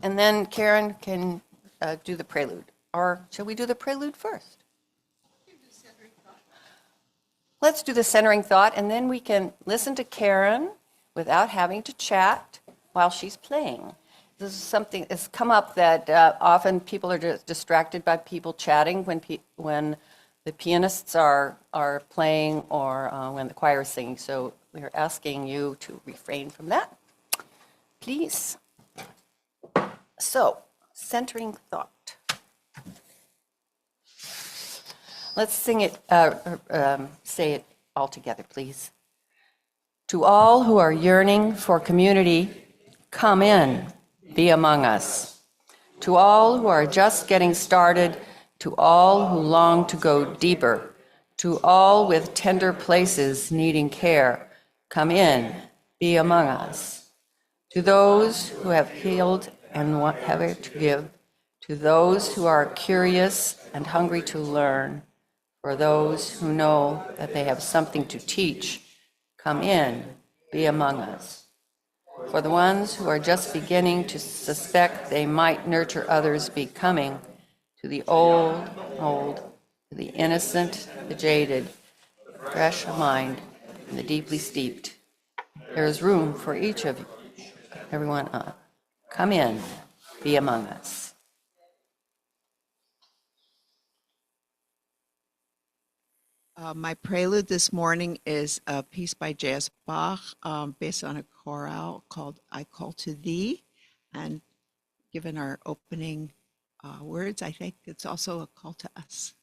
and then Karen can do the prelude. Or shall we do the prelude first? Let's do the centering thought, and then we can listen to Karen without having to chat while she's playing. This is something that's come up that often people are distracted by people chatting when the pianists are playing or when the choir is singing. So we're asking you to refrain from that, please. So, centering thought. Let's sing it, say it all together, please. To all who are yearning for community, come in, be among us. To all who are just getting started, to all who long to go deeper, to all with tender places needing care, come in, be among us. To those who have healed and have it to give, to those who are curious and hungry to learn, for those who know that they have something to teach, come in, be among us. For the ones who are just beginning to suspect they might nurture others becoming, to the old, to the innocent, the jaded, fresh of mind, and the deeply steeped. There is room for each of you. Everyone, come in, be among us. My prelude this morning is a piece by J.S. Bach based on a chorale called I Call to Thee. And given our opening words, I think it's also a call to us.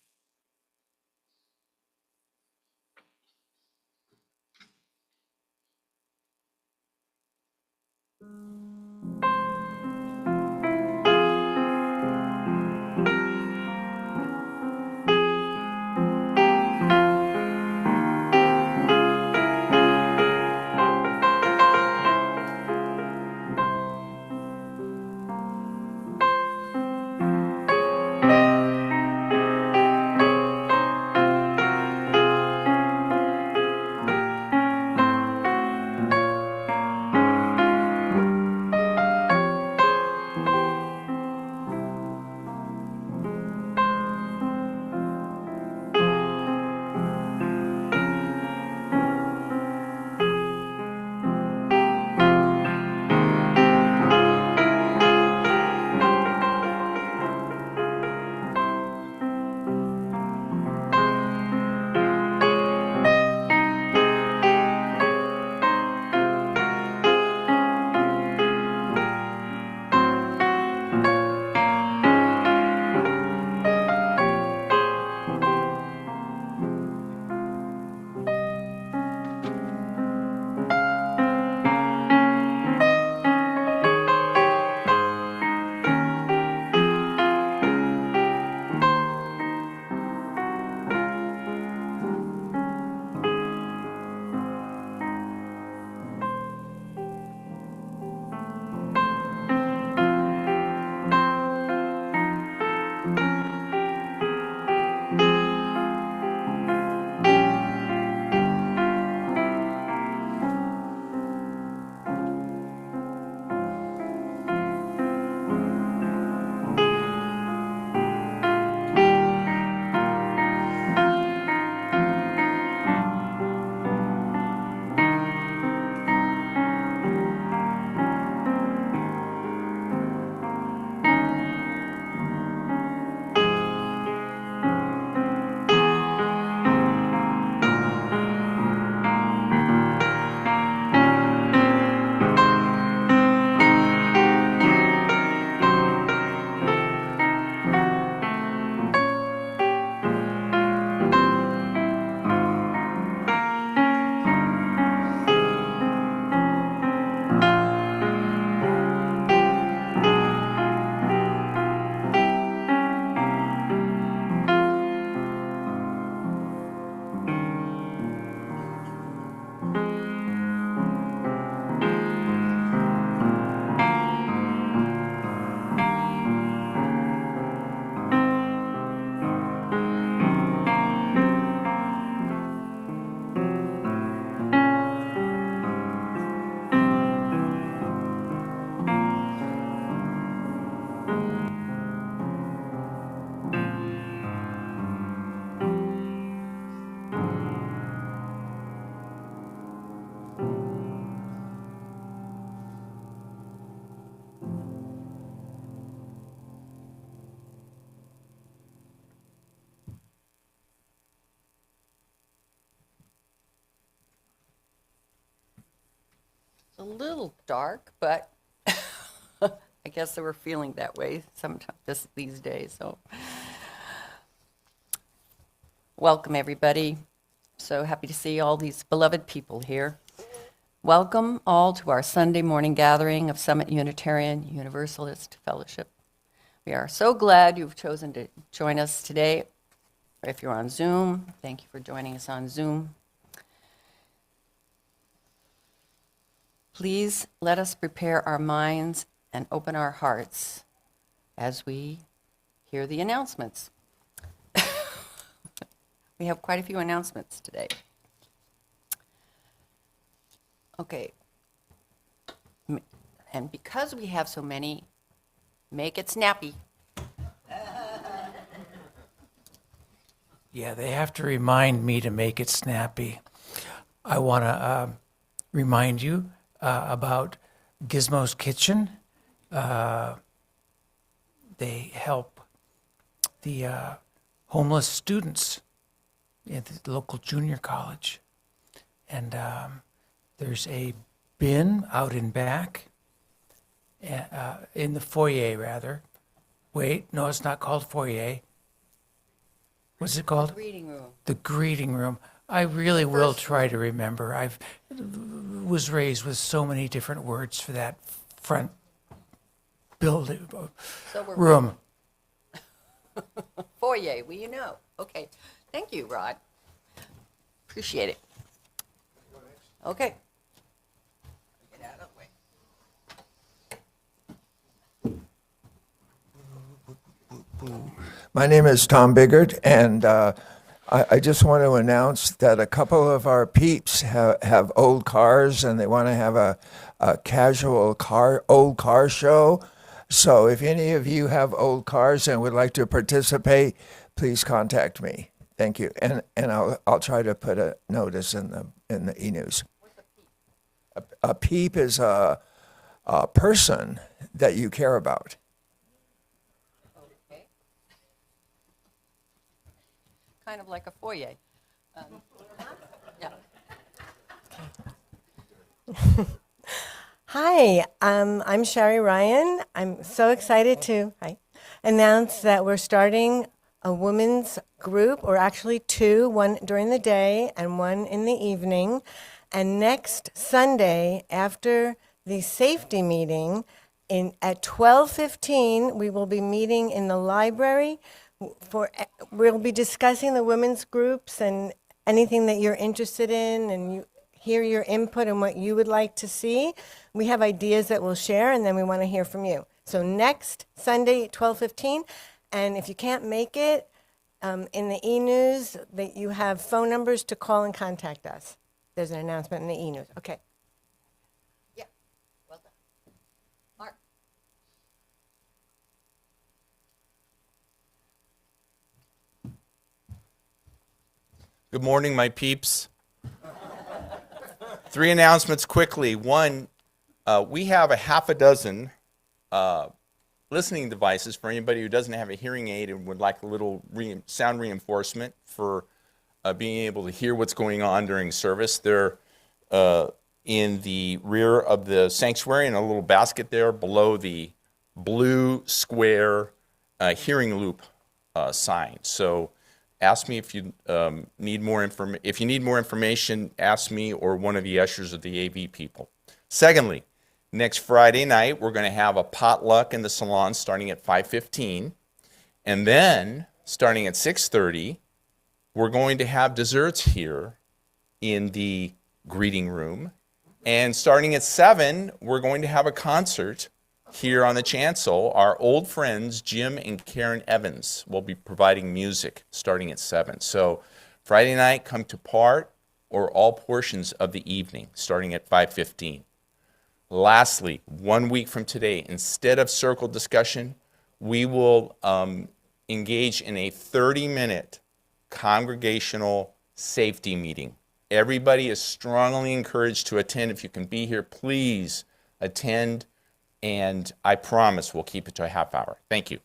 It's a little dark, but I guess they were feeling that way sometimes these days. So, welcome everybody. So happy to see all these beloved people here. Welcome all to our Sunday morning gathering of Summit Unitarian Universalist Fellowship. We are so glad you've chosen to join us today. If you're on Zoom, thank you for joining us on Zoom. Please let us prepare our minds and open our hearts as we hear the announcements. We have quite a few announcements today. Okay. And because we have so many, make it snappy. Yeah, they have to remind me to make it snappy. I want to remind you about Gizmo's Kitchen. They help the homeless students at the local junior college. And there's a bin out in back, in the foyer, rather. Wait, no, it's not called foyer. What's it called? Reading room. The greeting room. I really will try to remember. I was raised with so many different words for that front building room. Foyer, well, you know. Okay. Thank you, Rod. Appreciate it. Okay. Get out of the way. My name is Tom Biggert, and I just want to announce that a couple of our peeps have old cars, and they want to have a casual old car show. So if any of you have old cars and would like to participate, please contact me. Thank you, and I'll try to put a notice in the e-news. A peep is a person that you care about. Okay. Kind of like a foyer. Yeah. Hi, I'm Sherry Ryan. I'm so excited to announce that we're starting a women's group, or actually two, one during the day and one in the evening. And next Sunday, after the safety meeting, at 12:15, we will be meeting in the library. We'll be discussing the women's groups and anything that you're interested in, and you hear your input and what you would like to see. We have ideas that we'll share, and then we want to hear from you. So next Sunday, 12:15, and if you can't make it, in the e-news, that you have phone numbers to call and contact us. There's an announcement in the e-news. Okay. Yeah. Well done. Mark. Good morning, my peeps. 3 announcements quickly. One, we have a half a dozen listening devices for anybody who doesn't have a hearing aid and would like a little sound reinforcement for being able to hear what's going on during service. They're in the rear of the sanctuary in a little basket there below the blue square hearing loop sign. So ask me if you need more information. If you need more information, ask me or one of the ushers of the AV people. Secondly, next Friday night, we're going to have a potluck in the salon starting at 5:15. And then, starting at 6:30, we're going to have desserts here in the greeting room. And starting at 7, we're going to have a concert here on the chancel. Our old friends, Jim and Karen Evans, will be providing music starting at 7. So Friday night, come to part or all portions of the evening, starting at 5:15. Lastly, 1 week from today, instead of circle discussion, we will engage in a 30-minute congregational safety meeting. Everybody is strongly encouraged to attend. If you can be here, please attend, and I promise we'll keep it to a half hour. Thank you.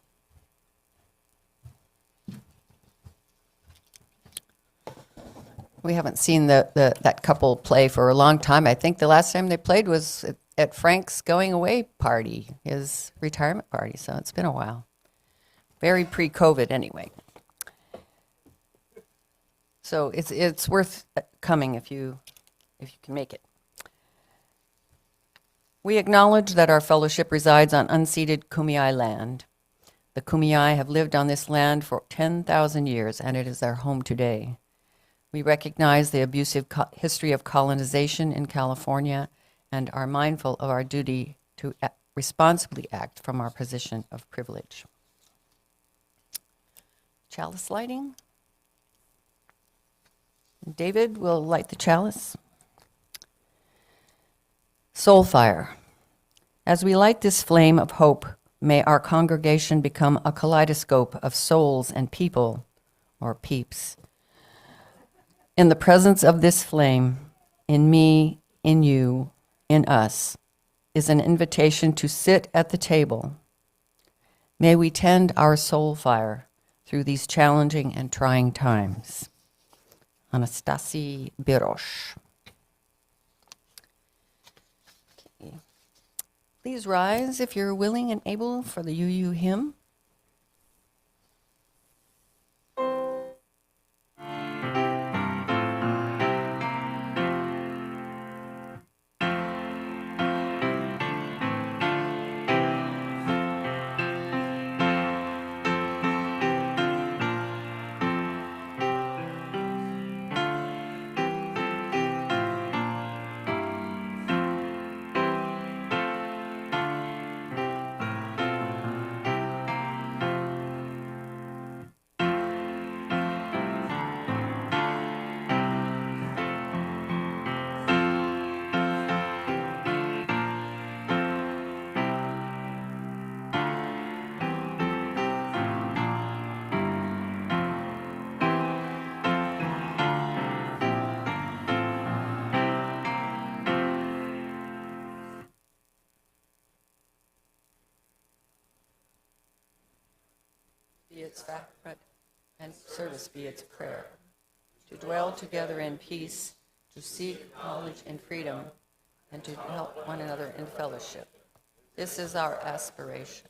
We haven't seen that couple play for a long time. I think the last time they played was at Frank's going away party, his retirement party, so it's been a while. Very pre-COVID anyway. So it's worth coming if you can make it. We acknowledge that our fellowship resides on unceded Kumeyaay land. The Kumeyaay have lived on this land for 10,000 years, and it is their home today. We recognize the abusive history of colonization in California and are mindful of our duty to responsibly act from our position of privilege. Chalice lighting. David will light the chalice. Soul fire. As we light this flame of hope, may our congregation become a kaleidoscope of souls and people, or peeps. In the presence of this flame, in me, in you, in us, is an invitation to sit at the table. May we tend our soul fire through these challenging and trying times. Anastasi Birosh. Okay. Please rise if you're willing and able for the UU hymn. Be its sacrament and service be its prayer, to dwell together in peace, to seek knowledge and freedom, and to help one another in fellowship. This is our aspiration.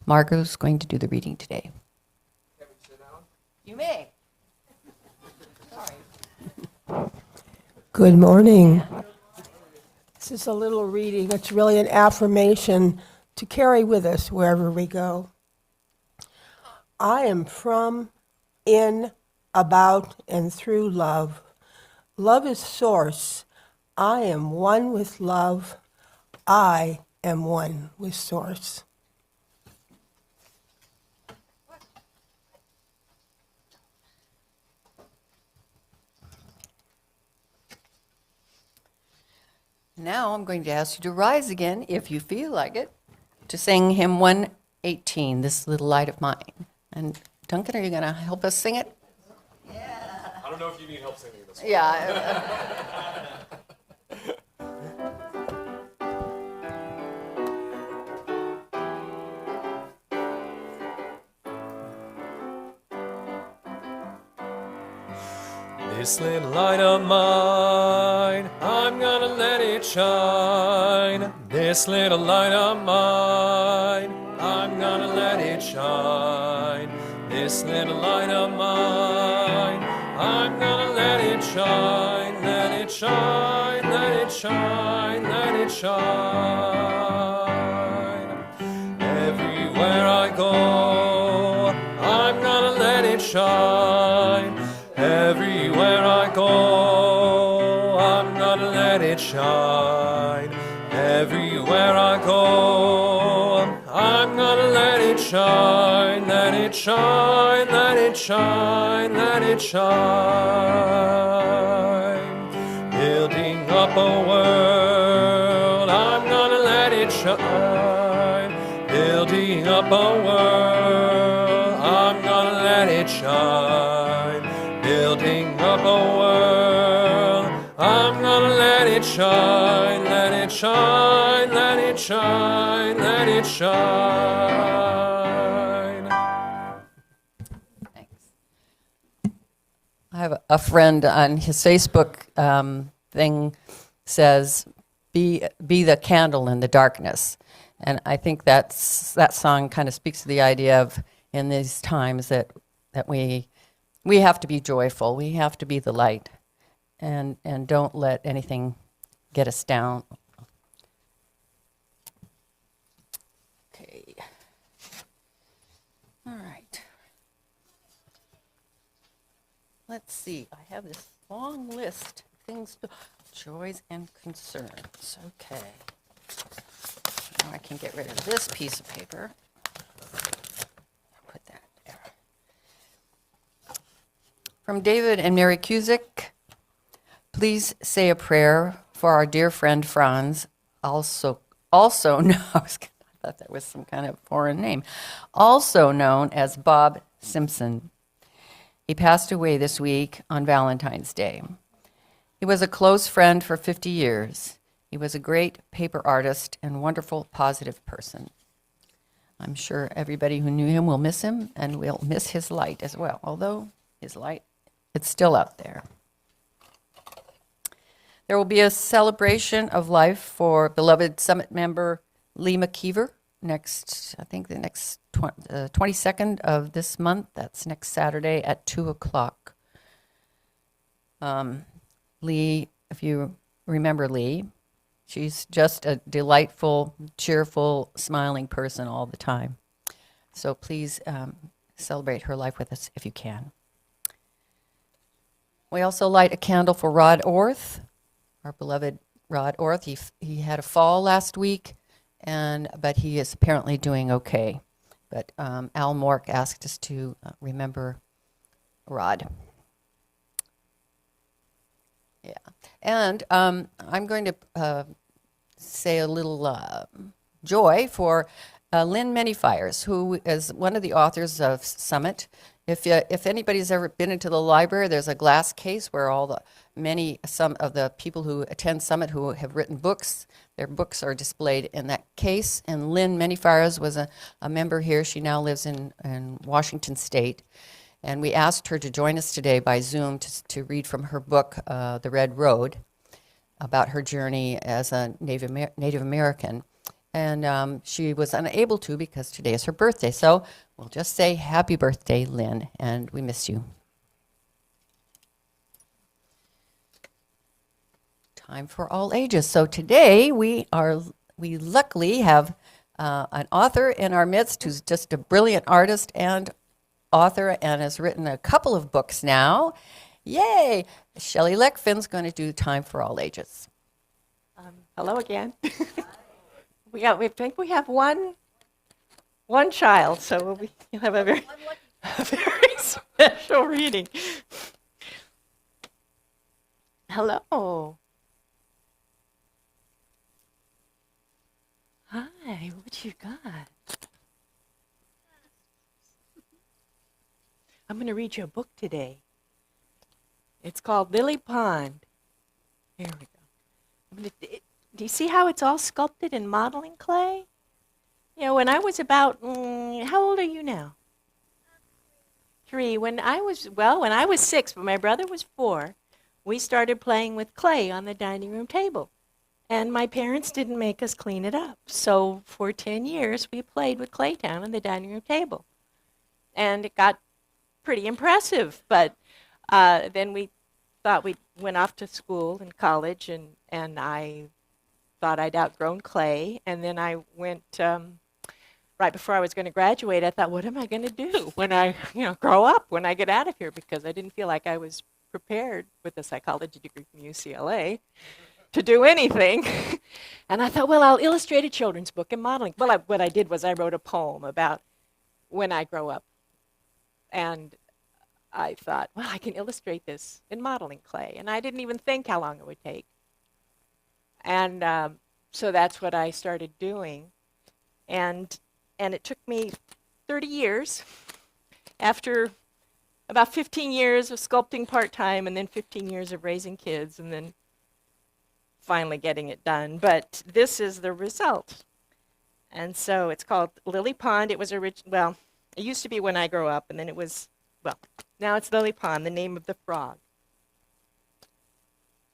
Margot's going to do the reading today. Can we sit down? You may. Sorry. Good morning. This is a little reading. It's really an affirmation to carry with us wherever we go. I am from, in, about, and through love. Love is source. I am one with love. I am one with source. Now I'm going to ask you to rise again, if you feel like it, to sing hymn 118, This Little Light of Mine. And Duncan, are you going to help us sing it? I don't know if you need help singing this one. Yeah. This little light of mine, I'm gonna let it shine. This little light of mine, I'm gonna let it shine. This little light of mine, I'm gonna let it shine, let it shine, let it shine, let it shine. Everywhere I go, I'm gonna let it shine. Everywhere I go, I'm gonna let it shine. Everywhere I go, I'm gonna let it shine, let it shine, let it shine, let it shine. Building up a world, I'm gonna let it shine. Building up a world, I'm gonna let it shine. Building up a world, I'm gonna let it shine, let it shine, let it shine, let it shine. Thanks. I have a friend on his Facebook thing says, "Be the candle in the darkness," and I think that song kind of speaks to the idea of in these times that we have to be joyful, we have to be the light, and don't let anything get us down. Okay. All right. Let's see. I have this long list of things, joys and concerns. Okay. Now I can get rid of this piece of paper. Put that there. From David and Mary Cusick, please say a prayer for our dear friend Franz, also known, I thought that was some kind of foreign name, also known as Bob Simpson. He passed away this week on Valentine's Day. He was a close friend for 50 years. He was a great paper artist and wonderful, positive person. I'm sure everybody who knew him will miss him and will miss his light as well, although his light, it's still out there. There will be a celebration of life for beloved Summit member Lee McKeever next, I think the next 22nd of this month. That's next Saturday at 2 o'clock. Lee, if you remember Lee, she's just a delightful, cheerful, smiling person all the time. So please celebrate her life with us if you can. We also light a candle for Rod Orth, our beloved Rod Orth. He had a fall last week, but he is apparently doing okay. But Al Mork asked us to remember Rod. Yeah, and I'm going to say a little joy for Lynn Manyfires, who is one of the authors of Summit. If anybody's ever been into the library, there's a glass case where some of the people who attend Summit who have written books, their books are displayed in that case. And Lynn Manyfires was a member here. She now lives in Washington State. And we asked her to join us today by Zoom to read from her book, The Red Road, about her journey as a Native American. And she was unable to because today is her birthday. So we'll just say happy birthday, Lynn, and we miss you. Time for all ages. So today we luckily have an author in our midst who's just a brilliant artist and author and has written a couple of books now. Yay! Shelley Lekven's going to do Time for All Ages. Hello again. We think we have one child, so we'll have a very special reading. Hello. Hi, what you got? I'm going to read you a book today. It's called Lily Pond. Here we go. Do you see how it's all sculpted in modeling clay? You know, when I was about, how old are you now? 3. When I was 6, but my brother was 4, we started playing with clay on the dining room table. And my parents didn't make us clean it up. So for 10 years, we played with clay down on the dining room table. And it got pretty impressive. But then we thought we went off to school and college, and I thought I'd outgrown clay. And then I went, right before I was going to graduate, I thought, what am I going to do when I grow up, when I get out of here? Because I didn't feel like I was prepared with a psychology degree from UCLA to do anything. And I thought, well, I'll illustrate a children's book in modeling. Well, what I did was I wrote a poem about when I grow up. And I thought, well, I can illustrate this in modeling clay. And I didn't even think how long it would take. And so that's what I started doing. And it took me 30 years after about 15 years of sculpting part-time and then 15 years of raising kids and then finally getting it done. But this is the result. And so it's called Lily Pond. It was well, it used to be When I Grow Up, and then it was, well, now it's Lily Pond, the name of the frog.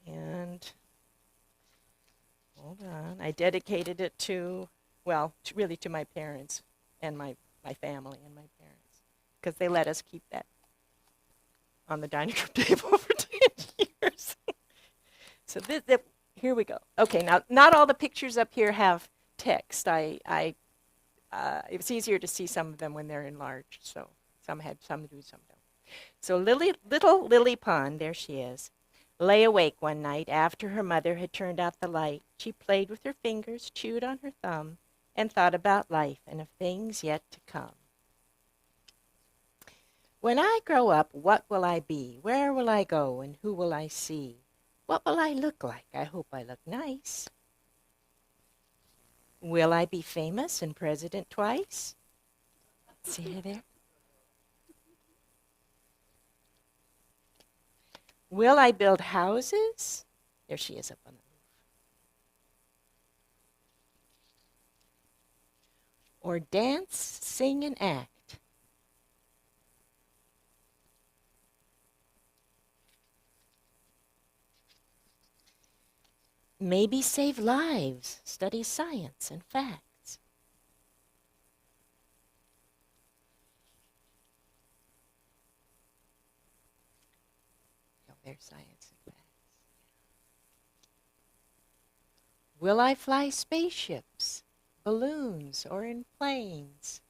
And hold on, I dedicated it to, well, really to my parents and my family and my parents, because they let us keep that on the dining room table for 10 years. So here we go. Okay, now not all the pictures up here have text. It's easier to see some of them when they're enlarged. So some do, some don't. So little Lily Pond, there she is, lay awake one night after her mother had turned out the light. She played with her fingers, chewed on her thumb, and thought about life and of things yet to come. When I grow up, what will I be? Where will I go and who will I see? What will I look like? I hope I look nice. Will I be famous and president twice? See her there? Will I build houses? There she is up on the roof. Or dance, sing, and act? Maybe save lives, study science and facts. Oh, there's science and facts. Will I fly spaceships, balloons, or in planes?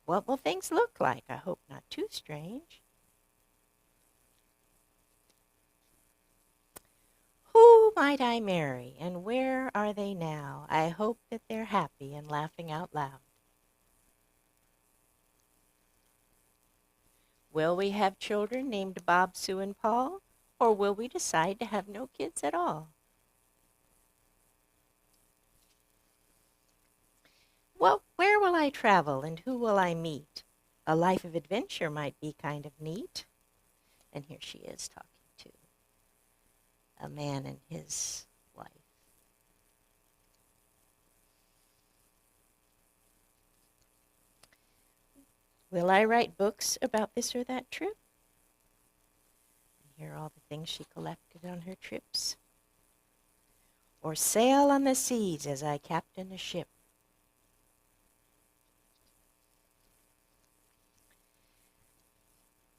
What will things look like? I hope not too strange. Who might I marry, and where are they now? I hope that they're happy and laughing out loud. Will we have children named Bob, Sue, and Paul, or will we decide to have no kids at all? Well, where will I travel and who will I meet? A life of adventure might be kind of neat. And here she is talking to a man and his wife. Will I write books about this or that trip? And here are all the things she collected on her trips. Or sail on the seas as I captain a ship.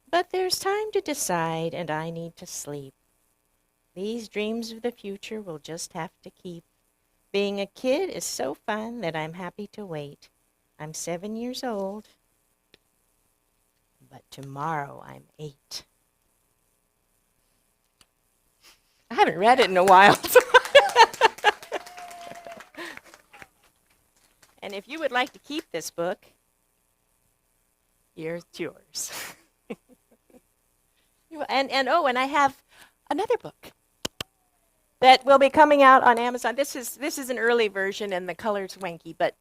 But there's time to decide, and I need to sleep. These dreams of the future will just have to keep. Being a kid is so fun that I'm happy to wait. I'm 7 years old, but tomorrow I'm 8. I haven't read it in a while. And if you would like to keep this book, here's yours. And I have another book that will be coming out on Amazon. This is an early version, and the color's wanky, but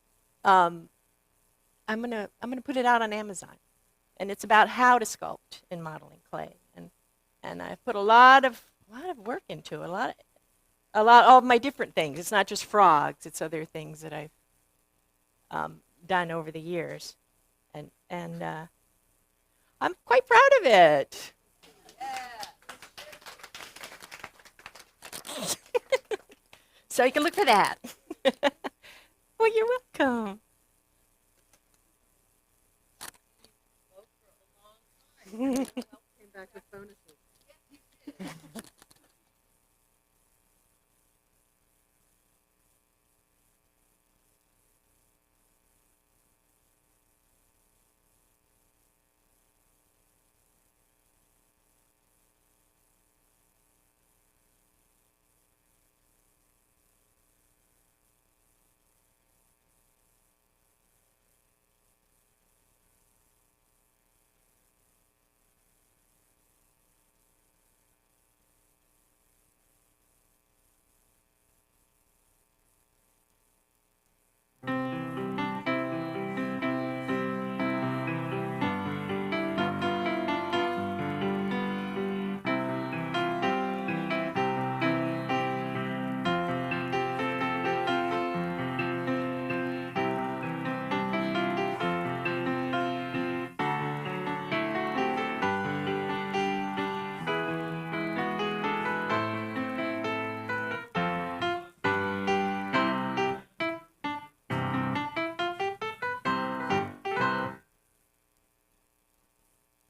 I'm gonna put it out on Amazon, and it's about how to sculpt in modeling clay, and I've put a lot of work into it, a lot of my different things. It's not just frogs; it's other things that I've done over the years, and I'm quite proud of it. So you can look for that. Well, you're welcome. Came back with bonuses.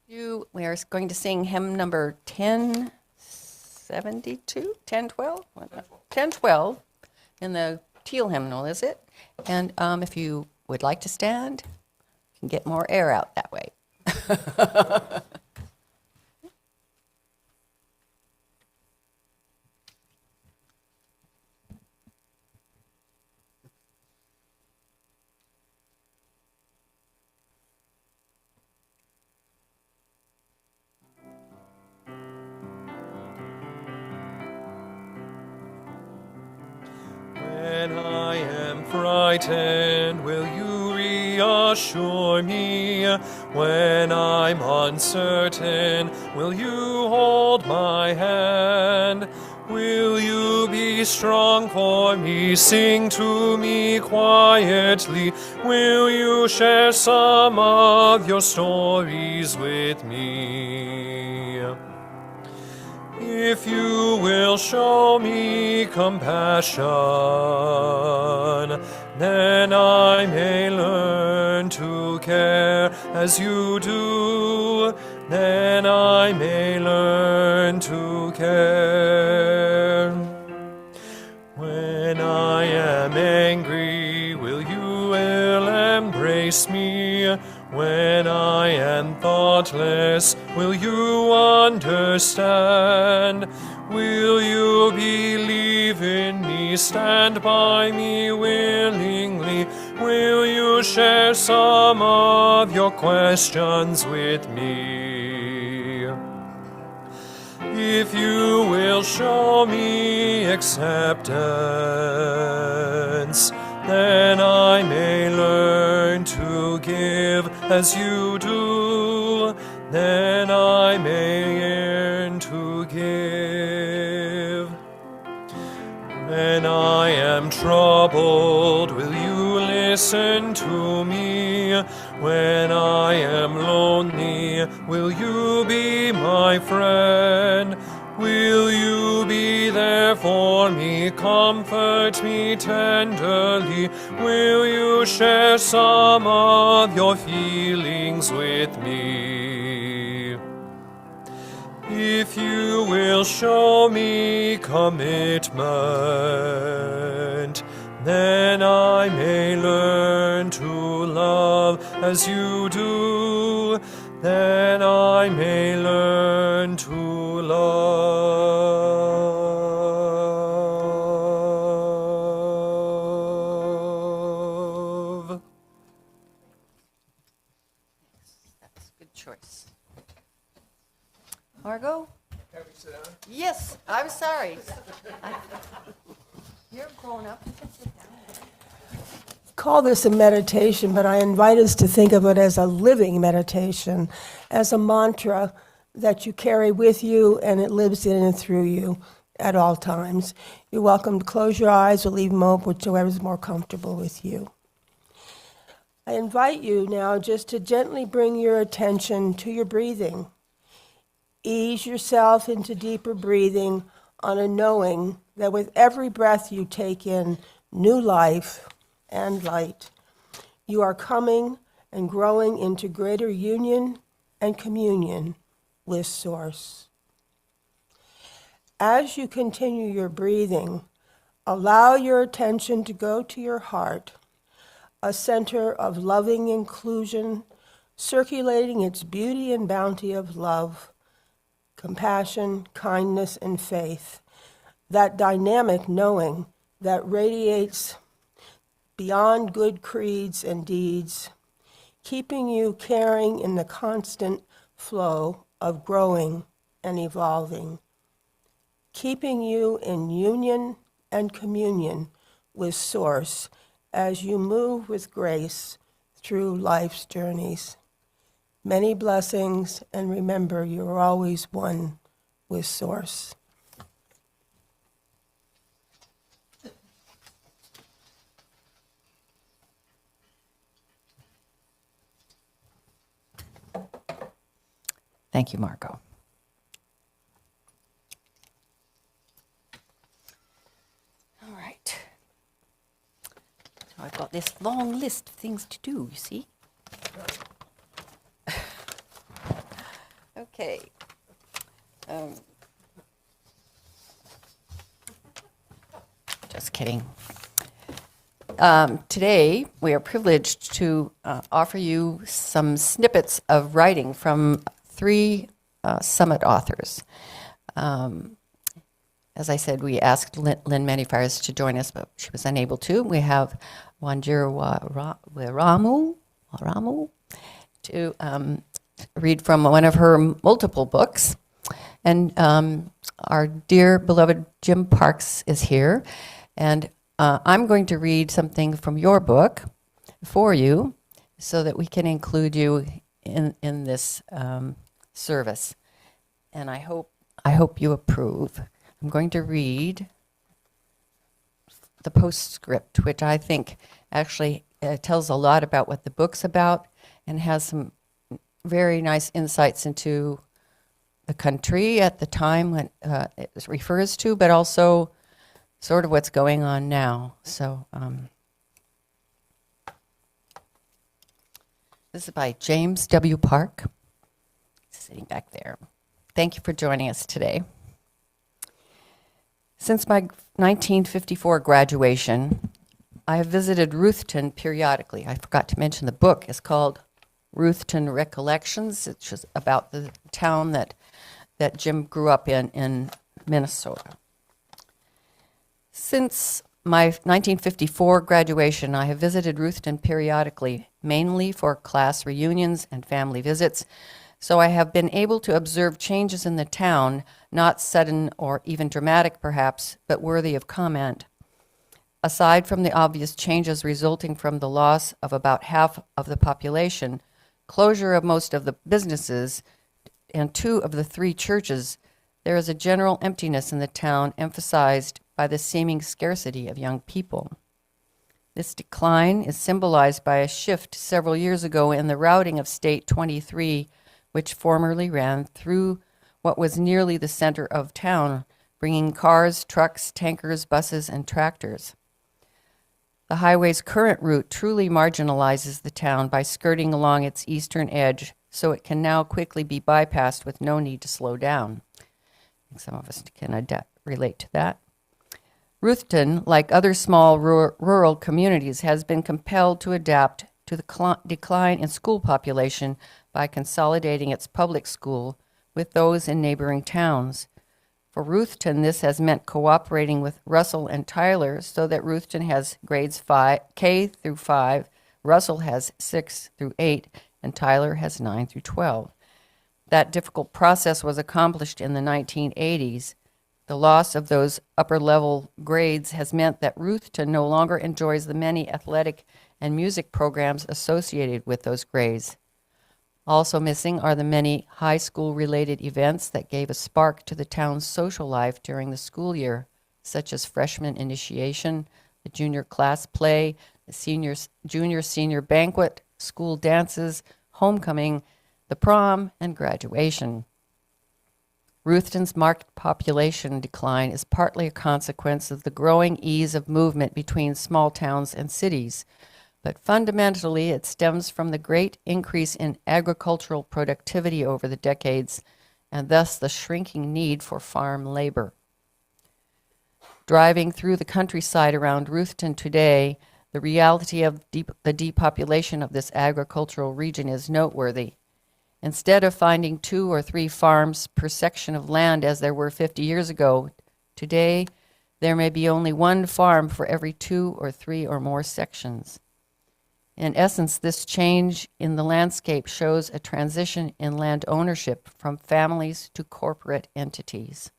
We are going to sing hymn number 1072, 1012? 1012 in the teal hymnal, is it? And if you would like to stand, you can get more air out that way. When I am frightened, will you reassure me? When I'm uncertain, will you hold my hand? Will you be strong for me, sing to me quietly? Will you share some of your stories with me? If you will show me compassion, then I may learn to care as you do. Then I may learn to care. When I am angry, will you embrace me? When I am thoughtless, will you understand? Will you believe in me, stand by me willingly? Will you share some of your questions with me? If you will show me acceptance, then I may learn to give as you do. Then I may yearn to give. When I am troubled, will you listen to me? When I am lonely, will you be my friend? Will you be there for me, comfort me tenderly? Will you share some of your feelings with me? If you will show me commitment, then I may learn to love as you do. Then I may learn to love. That's a good choice. Margot? Yes, I'm sorry. You're grown up. You can sit down. Call this a meditation, but I invite us to think of it as a living meditation, as a mantra that you carry with you and it lives in and through you at all times. You're welcome to close your eyes or leave them open, whichever is more comfortable with you. I invite you now just to gently bring your attention to your breathing. Ease yourself into deeper breathing on a knowing that with every breath you take in new life and light, you are coming and growing into greater union and communion with Source. As you continue your breathing, allow your attention to go to your heart, a center of loving inclusion, circulating its beauty and bounty of love, compassion, kindness, and faith, that dynamic knowing that radiates beyond good creeds and deeds, keeping you caring in the constant flow of growing and evolving, keeping you in union and communion with Source as you move with grace through life's journeys. Many blessings, and remember, you're always one with Source. Thank you, Margot. All right. So I've got this long list of things to do, you see. Okay. Just kidding. Today, we are privileged to offer you some snippets of writing from three summit authors. As I said, we asked Lynn Manifires to join us, but she was unable to. We have Wanjiru Waramu to read from one of her multiple books. And our dear beloved Jim Parks is here. And I'm going to read something from your book for you so that we can include you in this service. And I hope you approve. I'm going to read the postscript, which I think actually tells a lot about what the book's about and has some very nice insights into the country at the time when it refers to, but also sort of what's going on now. So this is by James W. Park, sitting back there. Thank you for joining us today. Since my 1954 graduation, I have visited Ruthton periodically. I forgot to mention the book is called Ruthton Recollections. It's just about the town that Jim grew up in Minnesota. Since my 1954 graduation, I have visited Ruthton periodically, mainly for class reunions and family visits, so I have been able to observe changes in the town, not sudden or even dramatic perhaps, but worthy of comment. Aside from the obvious changes resulting from the loss of about half of the population, closure of most of the businesses, and 2 of the 3 churches, there is a general emptiness in the town emphasized by the seeming scarcity of young people. This decline is symbolized by a shift several years ago in the routing of State 23, which formerly ran through what was nearly the center of town, bringing cars, trucks, tankers, buses, and tractors. The highway's current route truly marginalizes the town by skirting along its eastern edge, so it can now quickly be bypassed with no need to slow down. I think some of us can relate to that. Ruthton, like other small rural communities, has been compelled to adapt to the decline in school population by consolidating its public school with those in neighboring towns. For Ruthton, this has meant cooperating with Russell and Tyler so that Ruthton has grades K through 5, Russell has 6 through 8, and Tyler has 9 through 12. That difficult process was accomplished in the 1980s. The loss of those upper-level grades has meant that Ruthton no longer enjoys the many athletic and music programs associated with those grades. Also missing are the many high school-related events that gave a spark to the town's social life during the school year, such as freshman initiation, the junior class play, the junior-senior banquet, school dances, homecoming, the prom, and graduation. Ruthton's marked population decline is partly a consequence of the growing ease of movement between small towns and cities, but fundamentally it stems from the great increase in agricultural productivity over the decades, and thus the shrinking need for farm labor. Driving through the countryside around Ruthton today, the reality of the depopulation of this agricultural region is noteworthy. Instead of finding 2 or 3 farms per section of land as there were 50 years ago, today there may be only 1 farm for every 2 or 3 or more sections. In essence, this change in the landscape shows a transition in land ownership from families to corporate entities.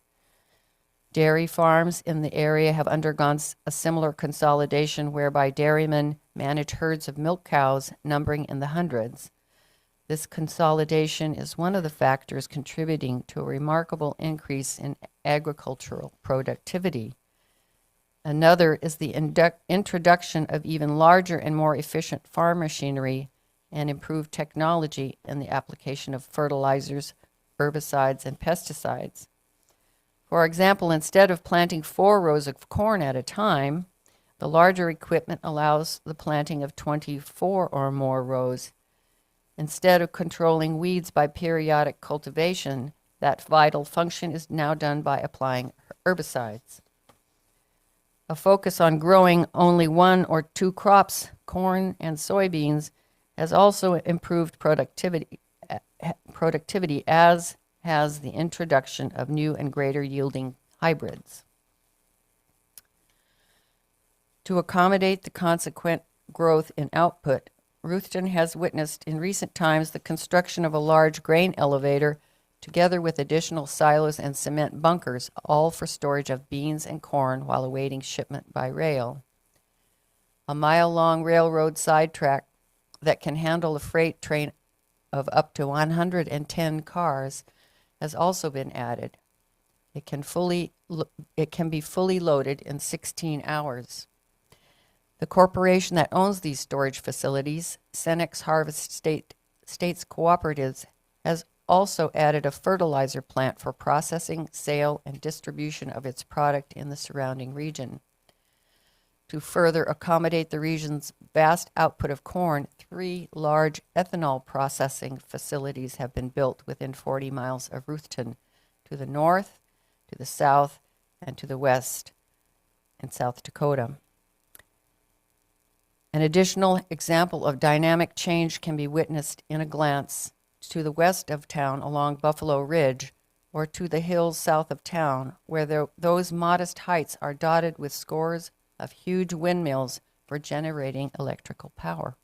Dairy farms in the area have undergone a similar consolidation whereby dairymen manage herds of milk cows numbering in the hundreds. This consolidation is one of the factors contributing to a remarkable increase in agricultural productivity. Another is the introduction of even larger and more efficient farm machinery and improved technology in the application of fertilizers, herbicides, and pesticides. For example, instead of planting 4 rows of corn at a time, the larger equipment allows the planting of 24 or more rows. Instead of controlling weeds by periodic cultivation, that vital function is now done by applying herbicides. A focus on growing only 1 or 2 crops, corn and soybeans, has also improved productivity, as has the introduction of new and greater yielding hybrids. To accommodate the consequent growth in output, Ruthven has witnessed in recent times the construction of a large grain elevator together with additional silos and cement bunkers, all for storage of beans and corn while awaiting shipment by rail. A mile-long railroad sidetrack that can handle a freight train of up to 110 cars has also been added. It can be fully loaded in 16 hours. The corporation that owns these storage facilities, Cenex Harvest States Cooperatives, has also added a fertilizer plant for processing, sale, and distribution of its product in the surrounding region. To further accommodate the region's vast output of corn, 3 large ethanol processing facilities have been built within 40 miles of Ruthven, to the north, to the south, and to the west in South Dakota. An additional example of dynamic change can be witnessed in a glance to the west of town along Buffalo Ridge, or to the hills south of town, where those modest heights are dotted with scores of huge windmills for generating electrical power.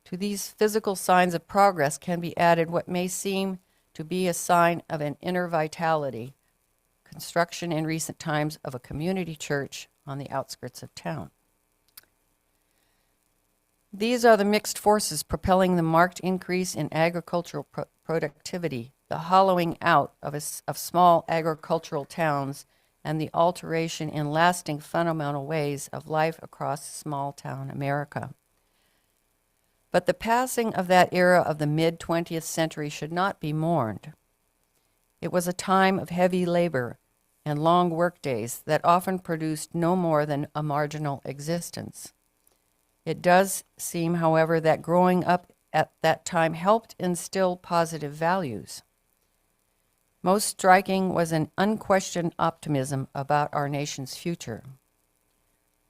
To these physical signs of progress can be added what may seem to be a sign of an inner vitality, construction in recent times of a community church on the outskirts of town. These are the mixed forces propelling the marked increase in agricultural productivity, the hollowing out of small agricultural towns, and the alteration in lasting fundamental ways of life across small-town America. But the passing of that era of the mid-20th century should not be mourned. It was a time of heavy labor and long workdays that often produced no more than a marginal existence. It does seem, however, that growing up at that time helped instill positive values. Most striking was an unquestioned optimism about our nation's future.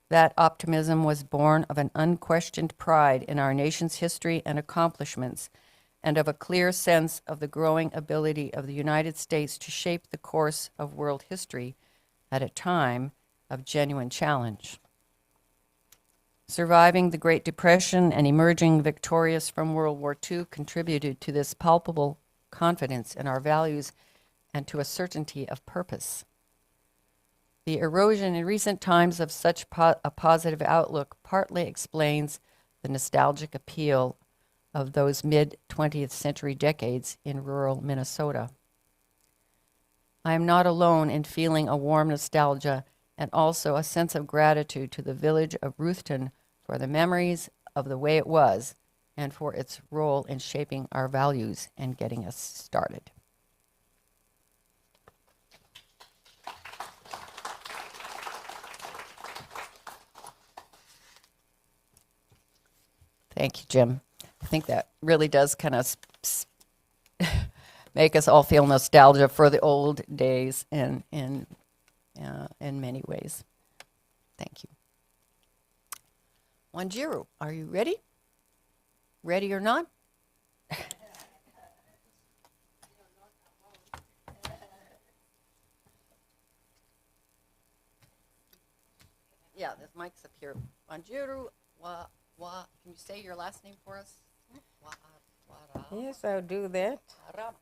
That optimism was born of an unquestioned pride in our nation's history and accomplishments, and of a clear sense of the growing ability of the United States to shape the course of world history at a time of genuine challenge. Surviving the Great Depression and emerging victorious from World War II contributed to this palpable confidence in our values and to a certainty of purpose. The erosion in recent times of such a positive outlook partly explains the nostalgic appeal of those mid-20th century decades in rural Minnesota. I am not alone in feeling a warm nostalgia and also a sense of gratitude to the village of Ruthven for the memories of the way it was and for its role in shaping our values and getting us started. Thank you, Jim. I think that really does kind of make us all feel nostalgia for the old days in many ways. Thank you. Wanjiru, are you ready? Ready or not? Yeah, this mic's up here. Wanjiru, can you say your last name for us? Yes, I'll do that. Warama.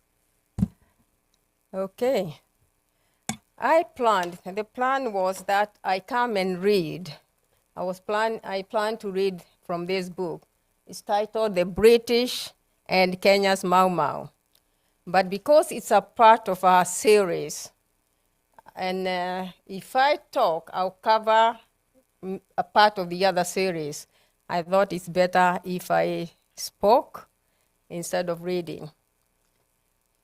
Okay. The plan was that I come and read. I planned to read from this book. It's titled The British and Kenya's Mau Mau. But because it's a part of our series, and if I talk, I'll cover a part of the other series. I thought it's better if I spoke instead of reading.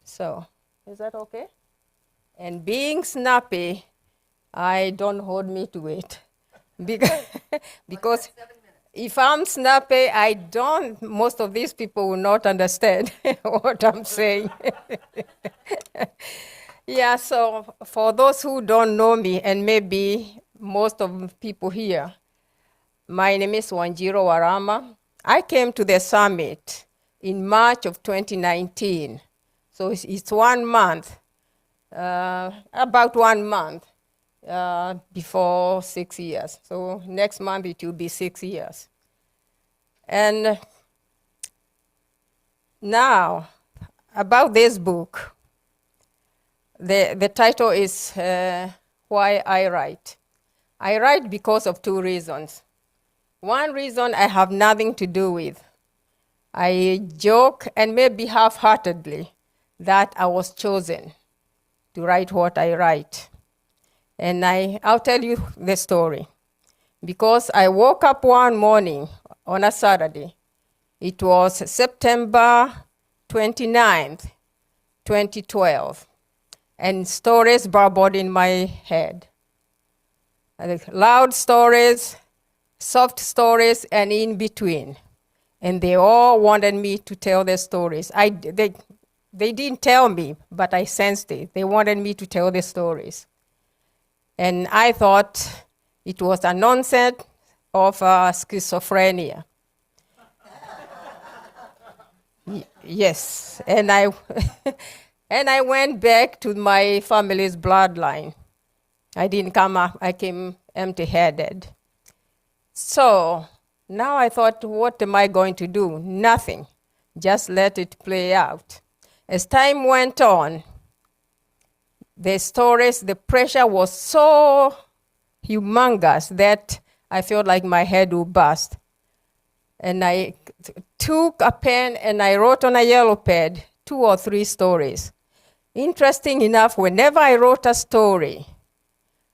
So, is that okay? And being snappy, don't hold me to it. Because If I'm snappy, most of these people will not understand what I'm saying. Yeah, so for those who don't know me, and maybe most of the people here, my name is Wanjiru Warama. I came to the summit in March of 2019. So it's 1 month, about 1 month before 6 years. So next month it will be 6 years. And now, about this book, the title is Why I Write. I write because of 2 reasons. One reason I have nothing to do with. I joke, and maybe half-heartedly, that I was chosen to write what I write. And I'll tell you the story. Because I woke up one morning on a Saturday. It was September 29th, 2012. And stories bubbled in my head. Loud stories, soft stories, and in between. And they all wanted me to tell their stories. They didn't tell me, but I sensed it. They wanted me to tell the stories. And I thought it was a nonsense of schizophrenia. Yes, and I and I went back to my family's bloodline. I didn't come up, I came empty-headed. So now I thought, what am I going to do? Nothing. Just let it play out. As time went on, the stories, the pressure was so humongous that I felt like my head would burst. And I took a pen and I wrote on a yellow pad 2 or 3 stories. Interesting enough, whenever I wrote a story,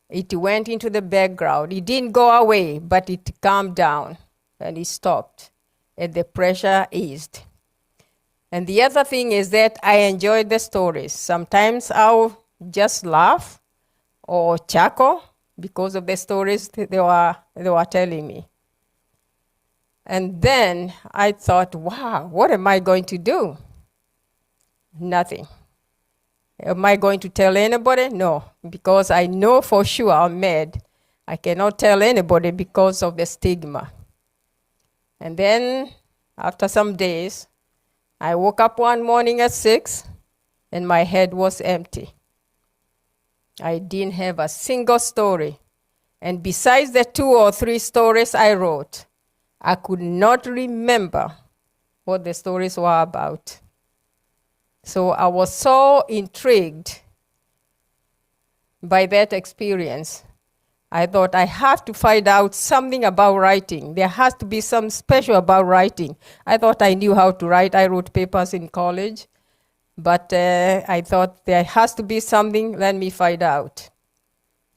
it went into the background. It didn't go away, but it calmed down and it stopped, and the pressure eased. And the other thing is that I enjoyed the stories. Sometimes I'll just laugh or chuckle because of the stories they were telling me. And then I thought, wow, what am I going to do? Nothing. Am I going to tell anybody? No, because I know for sure I'm mad. I cannot tell anybody because of the stigma. And then, after some days, I woke up one morning at 6, and my head was empty. I didn't have a single story. And besides the 2 or 3 stories I wrote, I could not remember what the stories were about. So I was so intrigued by that experience. I thought I have to find out something about writing. There has to be some special about writing. I thought I knew how to write. I wrote papers in college. But I thought there has to be something. Let me find out.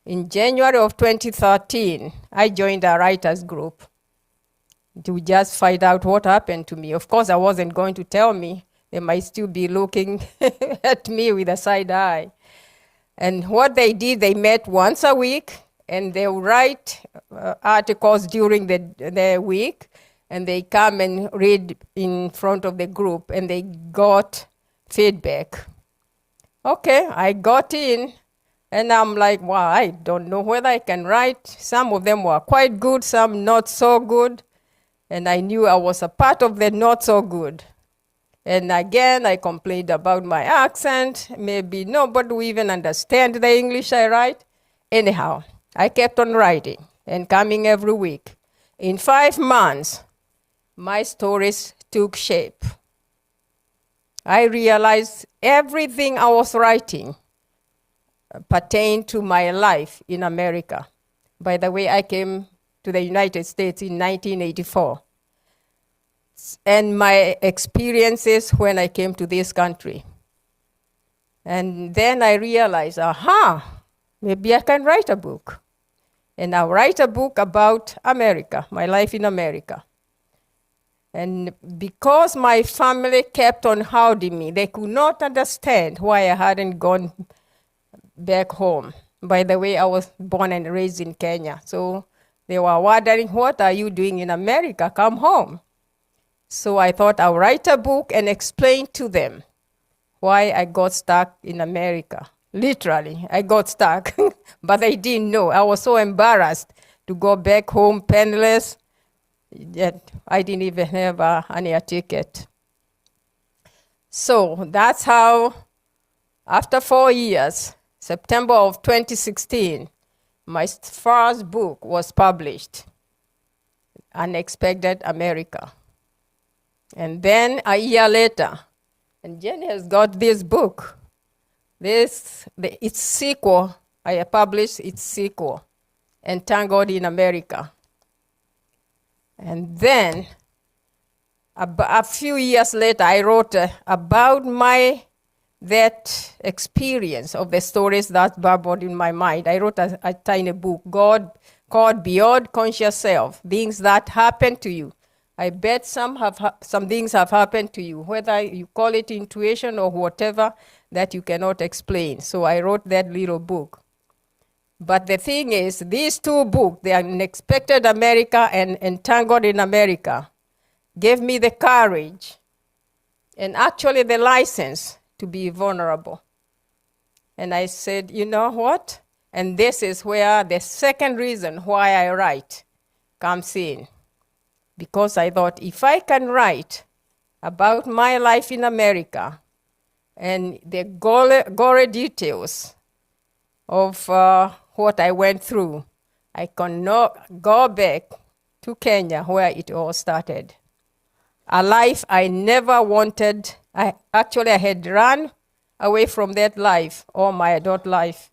In January of 2013, I joined a writers group to just find out what happened to me. Of course, I wasn't going to tell me. They might still be looking at me with a side eye. And what they did, they met once a week, and they would write articles during the week, and they come and read in front of the group, and they got feedback. Okay, I got in, and I'm like, wow, I don't know whether I can write. Some of them were quite good, some not so good. And I knew I was a part of the not so good. And again, I complained about my accent. Maybe nobody will even understand the English I write. Anyhow, I kept on writing and coming every week. In 5 months, my stories took shape. I realized everything I was writing pertained to my life in America. By the way, I came to the United States in 1984. And my experiences when I came to this country. And then I realized, maybe I can write a book. And I'll write a book about America, my life in America. And because my family kept on hounding me, they could not understand why I hadn't gone back home. By the way, I was born and raised in Kenya. So They were wondering, what are you doing in America? Come home. So I thought I'll write a book and explain to them why I got stuck in America. Literally, I got stuck, but I didn't know. I was so embarrassed to go back home penniless that I didn't even have an air ticket. So that's how, after 4 years, September of 2016, my first book was published, Unexpected America. And then a year later, and Jenny has got this book. Its sequel, I published its sequel, Entangled in America. And then, a few years later, I wrote about that experience of the stories that bubbled in my mind. I wrote a tiny book, called Beyond Conscious Self, Things That Happen to You. I bet some things have happened to you, whether you call it intuition or whatever, that you cannot explain. So I wrote that little book. But the thing is, these two books, The Unexpected America and Entangled in America, gave me the courage and actually the license to be vulnerable. And I said, you know what? And this is where the second reason why I write comes in. Because I thought, if I can write about my life in America and the gory details of what I went through, I can go back to Kenya where it all started. A life I never wanted. I had run away from that life, all my adult life.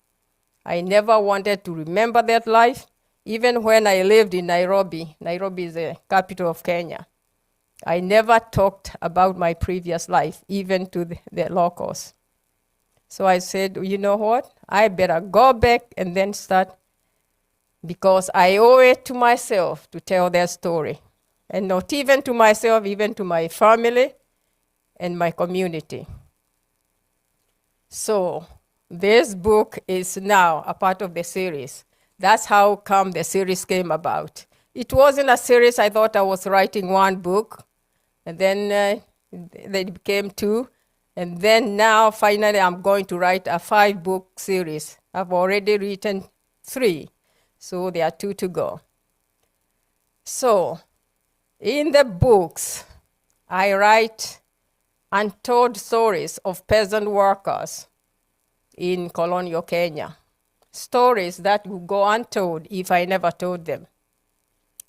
I never wanted to remember that life. Even when I lived in Nairobi, Nairobi is the capital of Kenya, I never talked about my previous life, even to the locals. So I said, you know what? I better go back and then start, because I owe it to myself to tell their story. And not even to myself, even to my family and my community. So this book is now a part of the series. That's how come the series came about. It wasn't a series. I thought I was writing one book, and then they became two. And then now, finally, I'm going to write a 5-book series. I've already written 3, so there are 2 to go. So, in the books, I write untold stories of peasant workers in colonial Kenya. Stories that would go untold if I never told them.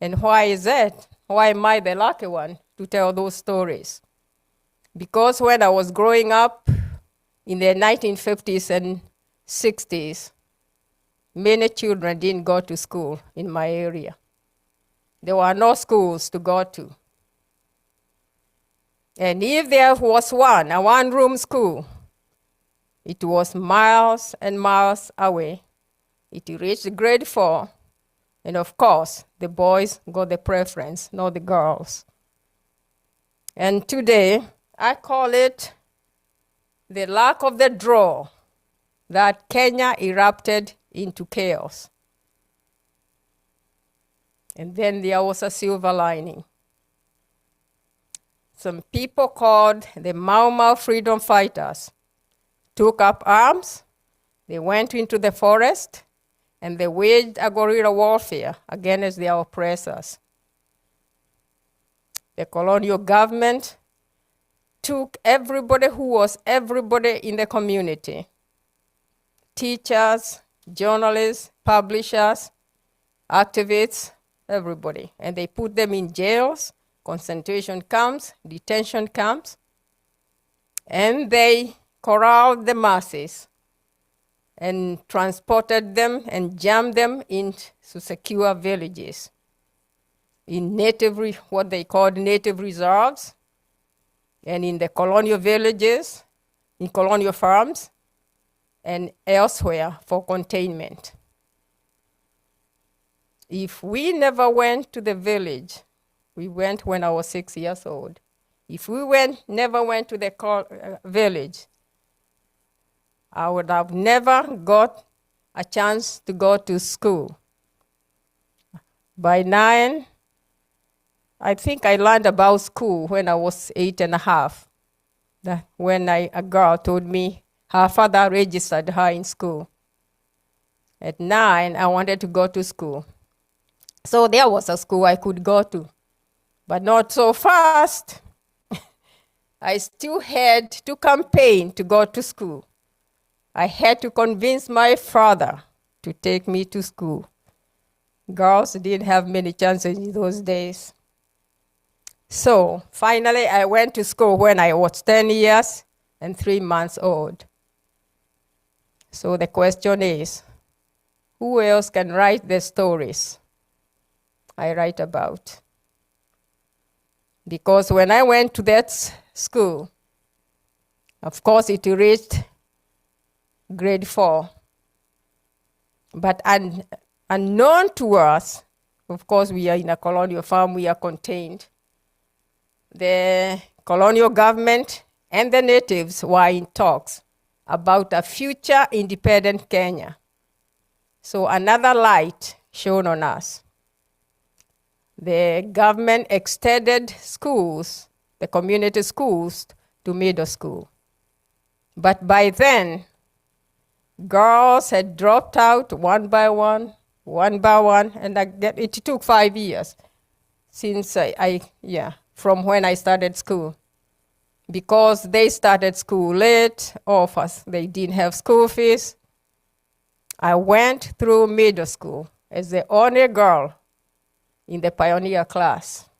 And why is that? Why am I the lucky one to tell those stories? Because when I was growing up in the 1950s and 60s, many children didn't go to school in my area. There were no schools to go to. And if there was a one-room school, it was miles and miles away. It reached grade 4, and of course, the boys got the preference, not the girls. And today, I call it the luck of the draw that Kenya erupted into chaos. And then there was a silver lining. Some people called the Mau Mau freedom fighters took up arms, they went into the forest, and they waged a guerrilla warfare against their oppressors. The colonial government took everybody who was everybody in the community, teachers, journalists, publishers, activists, everybody, and they put them in jails, concentration camps, detention camps, and they corralled the masses and transported them and jammed them into secure villages in what they called native reserves, and in the colonial villages, in colonial farms, and elsewhere for containment. If we never went to the village, we went when I was 6 years old. If we never went to the village, I would have never got a chance to go to school. By 9, I think I learned about school when I was 8.5. When a girl told me her father registered her in school. At 9, I wanted to go to school. So there was a school I could go to, but not so fast. I still had to campaign to go to school. I had to convince my father to take me to school. Girls didn't have many chances in those days. So finally, I went to school when I was 10 years and 3 months old. So the question is, who else can write the stories I write about? Because when I went to that school, of course it reached grade 4. But unknown to us, of course we are in a colonial farm, we are contained. The colonial government and the natives were in talks about a future independent Kenya. So another light shone on us. The government extended schools, the community schools, to middle school. But by then, girls had dropped out one by one, and it took 5 years since from when I started school. Because they started school late, all of us, they didn't have school fees. I went through middle school as the only girl in the pioneer class.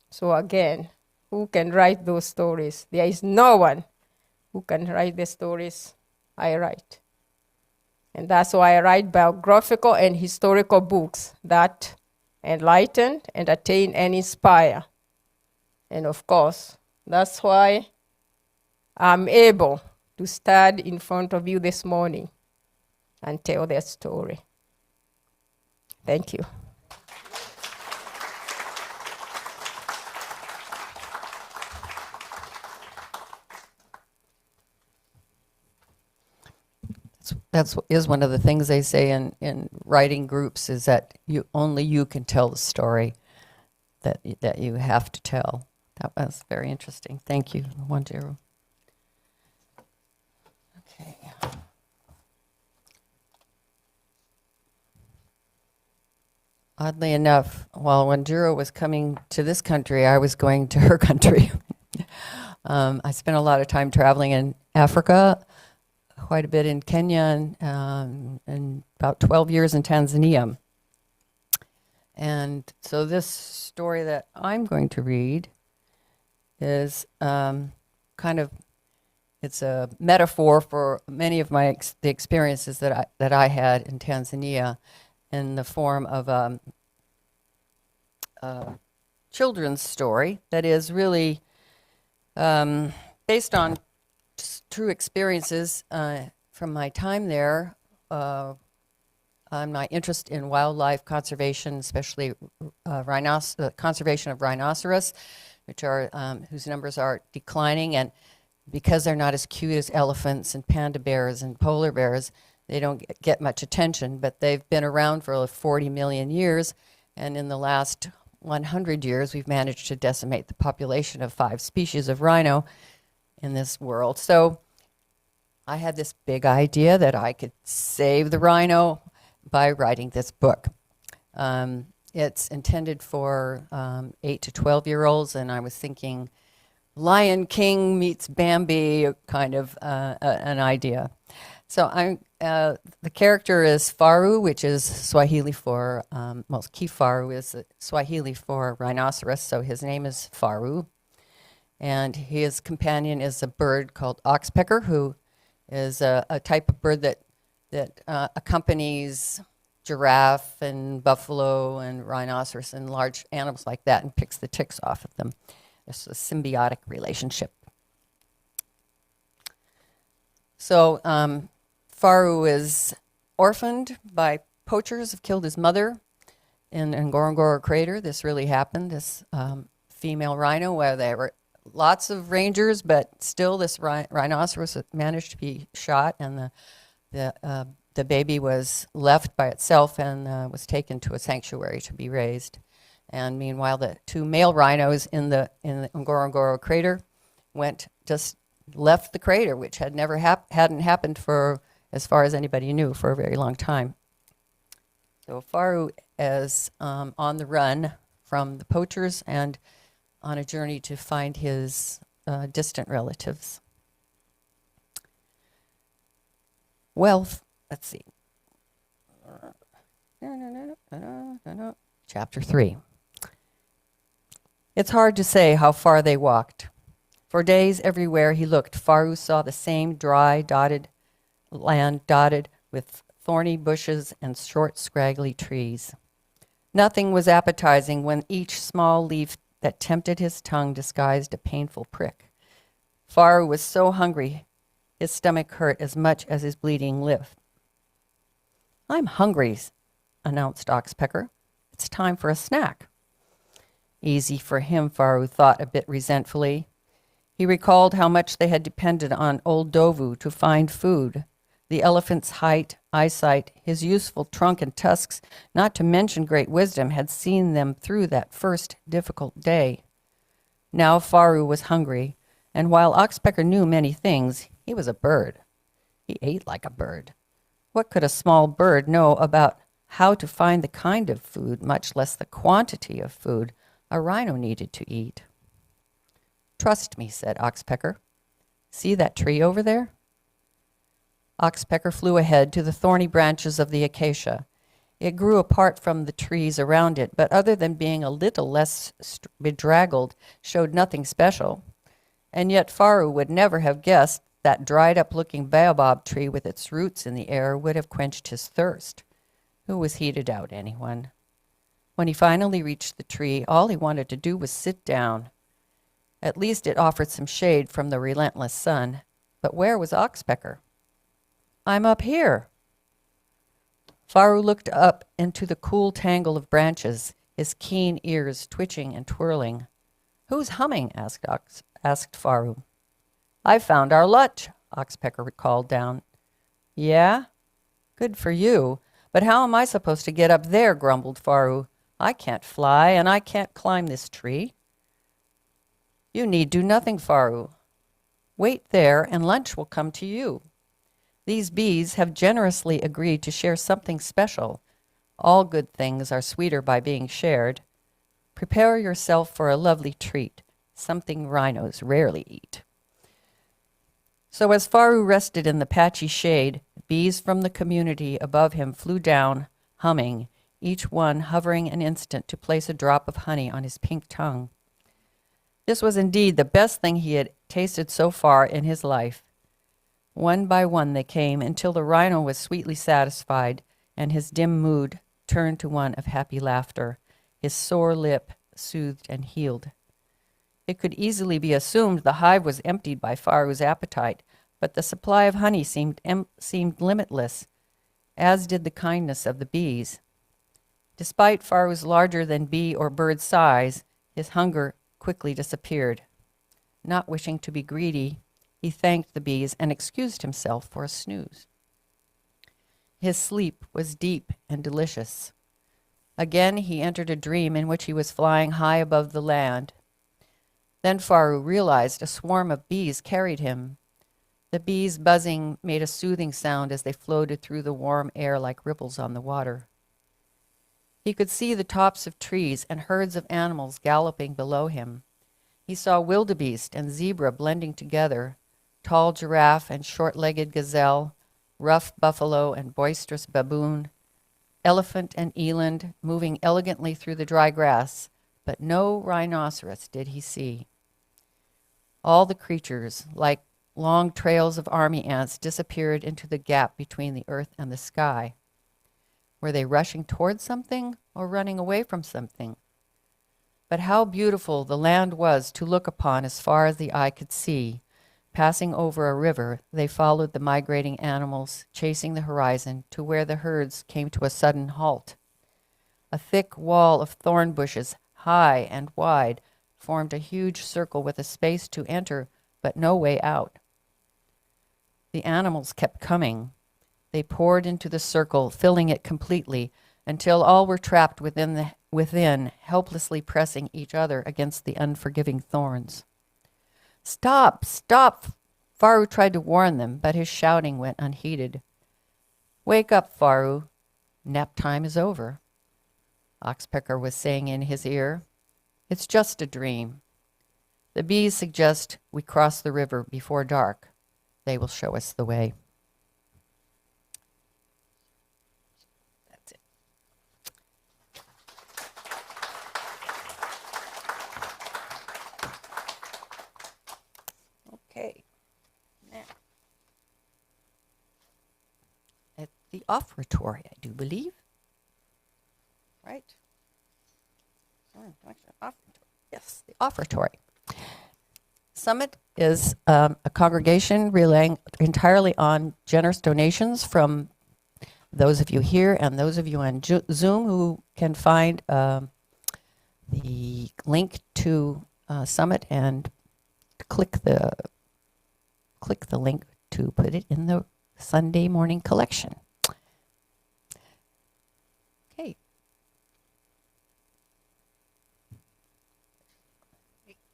So again, who can write those stories? There is no one who can write the stories I write. And that's why I write biographical and historical books that enlighten, entertain, and inspire. And of course, that's why I'm able to stand in front of you this morning and tell their story. Thank you. That is one of the things they say in writing groups, is that only you can tell the story that you have to tell. That was very interesting. Thank you, Wanjiru. Okay. Oddly enough, while Wanjiru was coming to this country, I was going to her country. I spent a lot of time traveling in Africa, quite a bit in Kenya, and about 12 years in Tanzania. And so this story that I'm going to read is it's a metaphor for many of the experiences that I had in Tanzania, in the form of a children's story that is really based on true experiences from my time there, on my interest in wildlife conservation, especially conservation of rhinoceros, whose numbers are declining, and because they're not as cute as elephants and panda bears and polar bears, they don't get much attention, but they've been around for 40 million years, and in the last 100 years, we've managed to decimate the population of 5 species of rhino in this world. So I had this big idea that I could save the rhino by writing this book. It's intended for 8 to 12-year-olds, and I was thinking Lion King meets Bambi, kind of an idea. So the character is Faru, which is Swahili for, Kifaru is Swahili for rhinoceros, so his name is Faru. And his companion is a bird called oxpecker, who is a type of bird that accompanies giraffe and buffalo and rhinoceros and large animals like that and picks the ticks off of them. It's a symbiotic relationship. So Faru is orphaned by poachers, have killed his mother in Ngorongoro crater. This really happened, this female rhino, where there were lots of rangers, but still this rhinoceros managed to be shot, and the the baby was left by itself and was taken to a sanctuary to be raised. And meanwhile, the two male rhinos in the Ngorongoro crater left the crater, which hadn't happened for, as far as anybody knew, for a very long time. So Faru is on the run from the poachers and on a journey to find his distant relatives. Wealth, let's see. Chapter 3. It's hard to say how far they walked. For days, everywhere he looked, Faru saw the same dry, land dotted with thorny bushes and short, scraggly trees. Nothing was appetizing when each small leaf that tempted his tongue disguised a painful prick. Faru was so hungry, his stomach hurt as much as his bleeding lip. "I'm hungry," announced Oxpecker. "It's time for a snack." Easy for him, Faru thought a bit resentfully. He recalled how much they had depended on old Dovu to find food. The elephant's height, eyesight, his useful trunk and tusks, not to mention great wisdom, had seen them through that first difficult day. Now Faru was hungry, and while Oxpecker knew many things, he was a bird. He ate like a bird. What could a small bird know about how to find the kind of food, much less the quantity of food, a rhino needed to eat? "Trust me," said Oxpecker. "See that tree over there?" Oxpecker flew ahead to the thorny branches of the acacia. It grew apart from the trees around it, but other than being a little less bedraggled, showed nothing special. And yet Faru would never have guessed that dried-up-looking baobab tree with its roots in the air would have quenched his thirst. Who was he to doubt anyone? When he finally reached the tree, all he wanted to do was sit down. At least it offered some shade from the relentless sun. But where was Oxpecker? "I'm up here." Faru looked up into the cool tangle of branches, his keen ears twitching and twirling. "Who's humming?" asked Faru. "I found our lunch," Oxpecker called down. "Yeah? Good for you. But how am I supposed to get up there?" grumbled Faru. "I can't fly, and I can't climb this tree." "You need do nothing, Faru. Wait there, and lunch will come to you. These bees have generously agreed to share something special. All good things are sweeter by being shared. Prepare yourself for a lovely treat, something rhinos rarely eat." So as Faru rested in the patchy shade, bees from the community above him flew down, humming, each one hovering an instant to place a drop of honey on his pink tongue. This was indeed the best thing he had tasted so far in his life. One by one they came until the rhino was sweetly satisfied, and his dim mood turned to one of happy laughter, his sore lip soothed and healed. It could easily be assumed the hive was emptied by Faru's appetite, but the supply of honey seemed limitless, as did the kindness of the bees. Despite Faru's larger than bee or bird size, his hunger quickly disappeared. Not wishing to be greedy, he thanked the bees and excused himself for a snooze. His sleep was deep and delicious. Again he entered a dream in which he was flying high above the land. Then Faru realized a swarm of bees carried him. The bees' buzzing made a soothing sound as they floated through the warm air like ripples on the water. He could see the tops of trees and herds of animals galloping below him. He saw wildebeest and zebra blending together, tall giraffe and short-legged gazelle, rough buffalo and boisterous baboon, elephant and eland moving elegantly through the dry grass, but no rhinoceros did he see. All the creatures, like long trails of army ants, disappeared into the gap between the earth and the sky. Were they rushing towards something or running away from something? But how beautiful the land was to look upon as far as the eye could see. Passing over a river, they followed the migrating animals, chasing the horizon to where the herds came to a sudden halt. A thick wall of thorn bushes, high and wide, formed a huge circle with a space to enter, but no way out. The animals kept coming. They poured into the circle, filling it completely, until all were trapped within, helplessly pressing each other against the unforgiving thorns. Stop! Stop! Faru tried to warn them, but his shouting went unheeded. Wake up, Faru. Nap time is over. Oxpecker was saying in his ear. It's just a dream. The bees suggest we cross the river before dark. They will show us the way. That's it. Okay. Now, at the offertory, I do believe. Right? Offertory. Yes, the offertory. Summit is a congregation relying entirely on generous donations from those of you here and those of you on Zoom who can find the link to Summit and click the link to put it in the Sunday morning collection. Okay.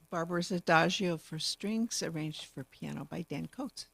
Barbara's Adagio for strings, arranged for piano by Dan Coates.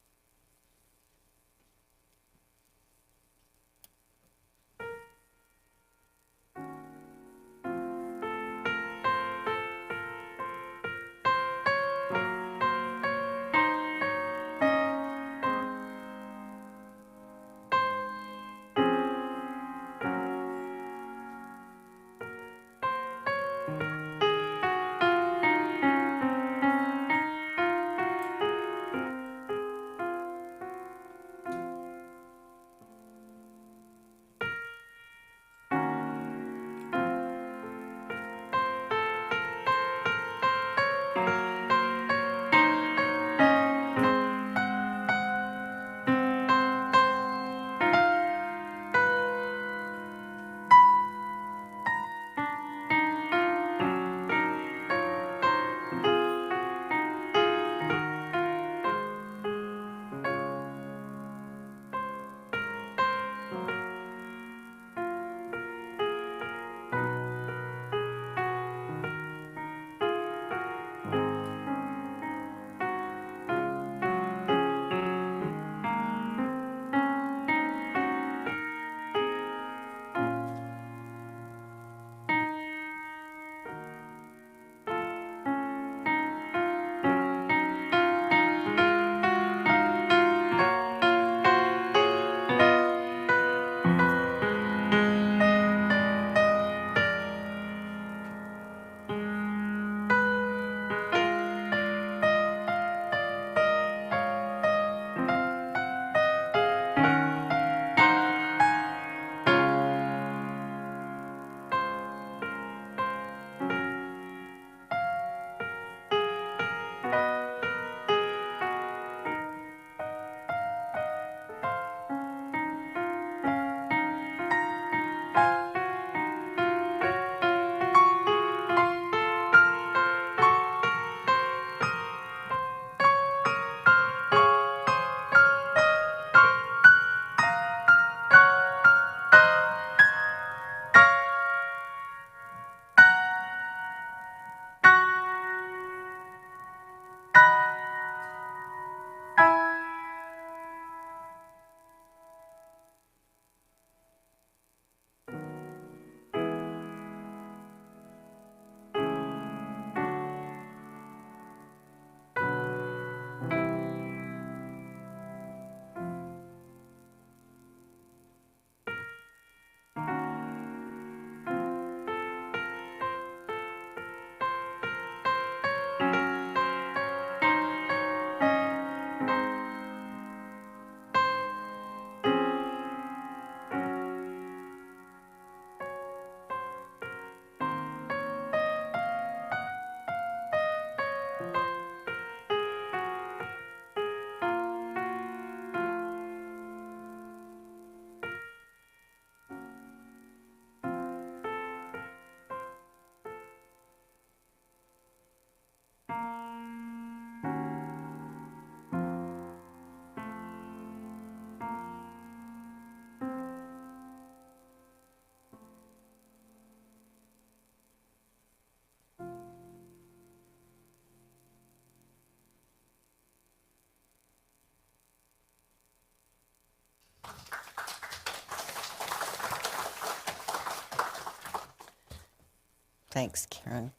Thanks, Karen.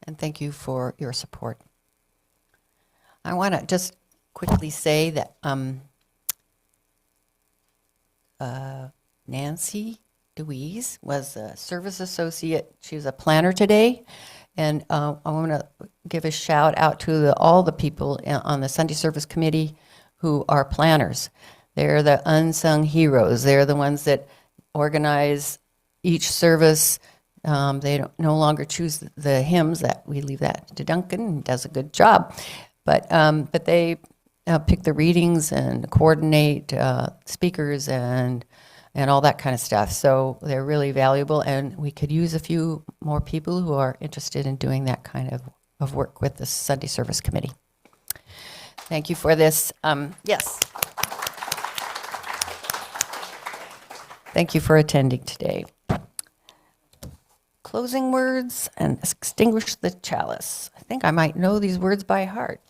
And thank you for your support. I want to just quickly say that Nancy Deweese was a service associate. She was a planner today. And I want to give a shout out to all the people on the Sunday Service Committee who are planners. They're the unsung heroes. They're the ones that organize each service. They don't no longer choose the hymns. That we leave that to Duncan. He does a good job, but they pick the readings and coordinate speakers and all that kind of stuff. So they're really valuable, and we could use a few more people who are interested in doing that kind of work with the Sunday Service Committee. Thank you for this. Yes. Thank you for attending today. Closing words and extinguish the chalice. I think I might know these words by heart.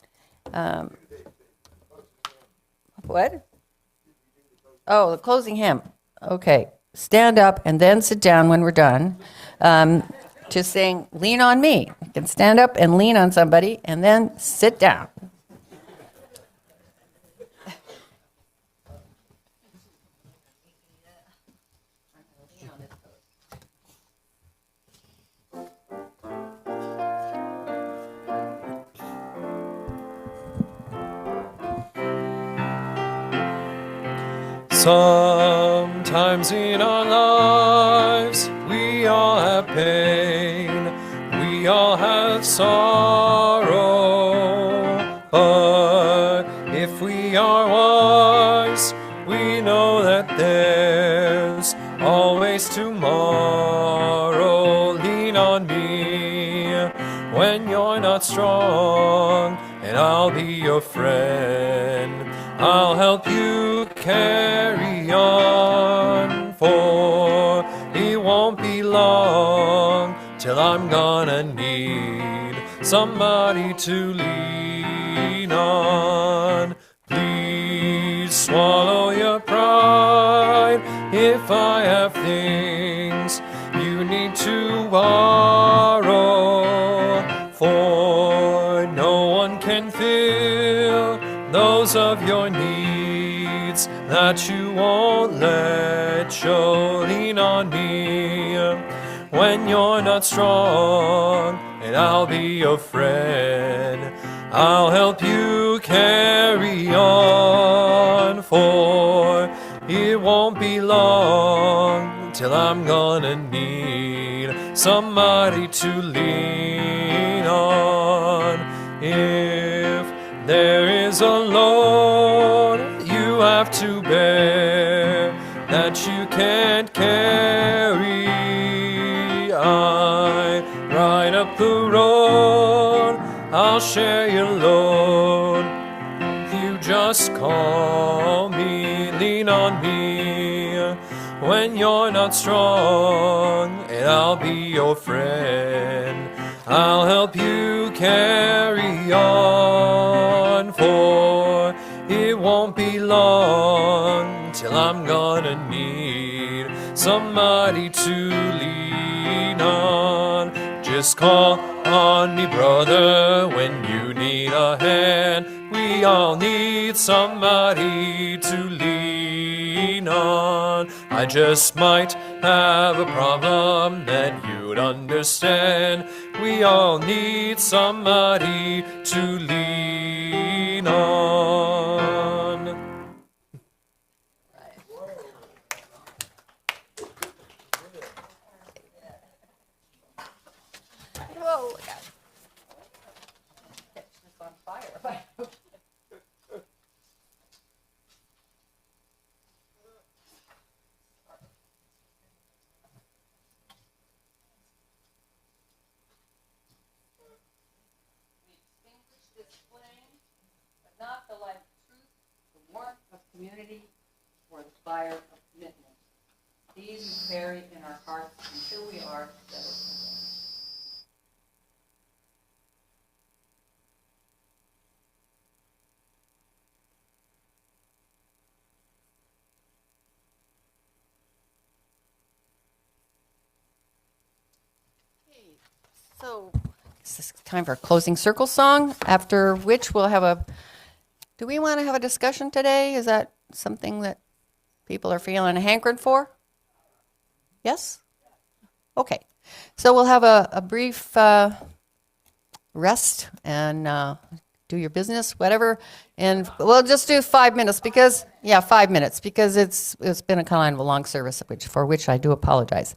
What? Oh, the closing hymn. Okay. Stand up and then sit down when we're done. Just saying, lean on me. You can stand up and lean on somebody and then sit down. Sometimes in our lives we all have pain, we all have sorrow, but if we are wise, we know that there's always tomorrow. Lean on me when you're not strong, and I'll be your friend. I'll help you carry on, for it won't be long till I'm gonna need somebody to lean on. Please swallow your pride if I have things you need to borrow, for no one can fill those of your needs that you won't let show. Lean on me when you're not strong, and I'll be your friend. I'll help you carry on, for it won't be long till I'm gonna need somebody to lean on. If there is a load you have to bear that you can't carry, I ride up the road, I'll share your load. You just call me, lean on me when you're not strong, and I'll be your friend. I'll help you carry on, for it won't be long till I'm gonna need somebody to lean on. Just call on me, brother, when you need a hand. We all need somebody to lean on. I just might have a problem that you'd understand. We all need somebody to lean on. Whoa, look out. Catch this on fire. Not the light of truth, the warmth of community, or the fire of commitment. These we carry in our hearts until we are settled. So this is time for a closing circle song, after which we'll have a, do we want to have a discussion today? Is that something that people are feeling a hankering for? Yes? Okay. So we'll have a brief rest and do your business, whatever. And we'll just do 5 minutes because, 5 minutes because it's been a kind of a long service, for which I do apologize.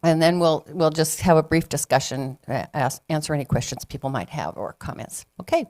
And then we'll just have a brief discussion, answer any questions people might have or comments. Okay.